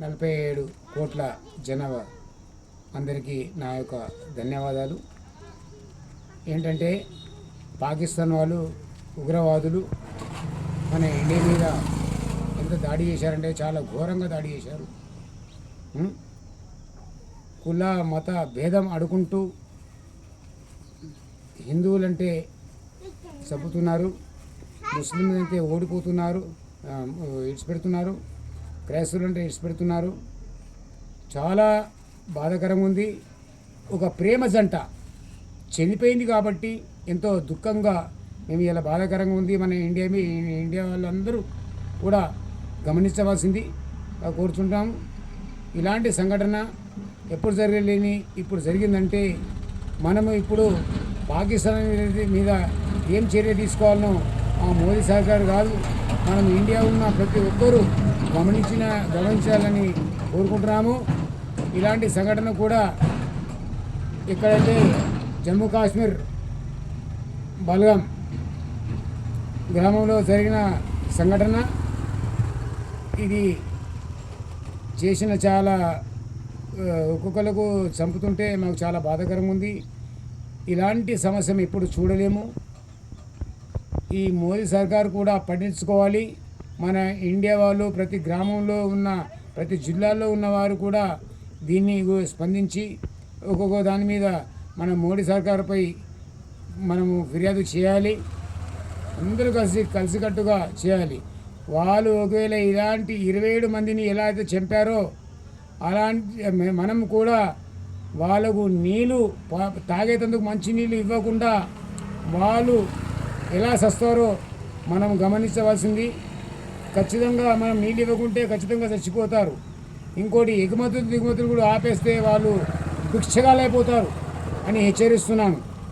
47 కోట్ల జనాభా అందరికీ నా యొక్క ధన్యవాదాలు. ఏంటంటే పాకిస్తాన్ వాళ్ళు ఉగ్రవాదులు మన ఇండియా మీద ఎంత దాడి చేశారంటే చాలా ఘోరంగా దాడి చేశారు. కుల మత భేదం అడుకుంటూ హిందువులంటే చంపుతున్నారు, ముస్లింలంటే ఓడిపోతున్నారు, ఇడిచిపెడుతున్నారు, క్రైస్తవులంటే ఇడిచిపెడుతున్నారు. చాలా బాధాకరంగా ఉంది. ఒక ప్రేమ జంట చనిపోయింది కాబట్టి ఎంతో దుఃఖంగా మేము ఇలా బాధాకరంగా ఉంది. మన ఇండియా వాళ్ళందరూ కూడా గమనించవలసింది కోరుచుంటాము. ఇలాంటి సంఘటన ఎప్పుడు జరగలేని ఇప్పుడు జరిగిందంటే మనము ఇప్పుడు పాకిస్తాన్ మీద ఏం చర్య తీసుకోవాలనో ఆ మోదీ సర్కారు కాదు, మనం ఇండియా ఉన్న ప్రతి ఒక్కరూ గమనించాలని కోరుకుంటున్నాము. ఇలాంటి సంఘటన కూడా ఎక్కడైతే జమ్మూ కాశ్మీర్ బల్గాం గ్రామంలో జరిగిన సంఘటన, ఇది చేసిన చాలా ఒక్కొక్కలకు చంపుతుంటే మాకు చాలా బాధాకరంగా ఉంది. ఇలాంటి సమస్య ఇప్పుడు చూడలేము. ఈ మోదీ సర్కారు కూడా పట్టించుకోవాలి. మన ఇండియా వాళ్ళు ప్రతి గ్రామంలో ఉన్న ప్రతి జిల్లాల్లో ఉన్నవారు కూడా దీన్ని స్పందించి ఒక్కొక్క దాని మీద మన మోడీ సర్కారుపై మనము ఫిర్యాదు చేయాలి. అందరూ కలిసికట్టుగా చేయాలి. వాళ్ళు ఒకవేళ ఇలాంటి 27 మందిని ఎలా అయితే చంపారో అలాంటి మనం కూడా వాళ్ళకు నీళ్ళు తాగేటందుకు మంచి నీళ్ళు ఇవ్వకుండా వాళ్ళు ఎలా చస్తారో మనం గమనించవలసింది. ఖచ్చితంగా మనం నీళ్ళు ఇవ్వకుంటే ఖచ్చితంగా చచ్చిపోతారు. ఇంకోటి ఎగుమతులు దిగుమతులు కూడా ఆపేస్తే వాళ్ళు భిక్షగాలైపోతారు అని హెచ్చరిస్తున్నాను.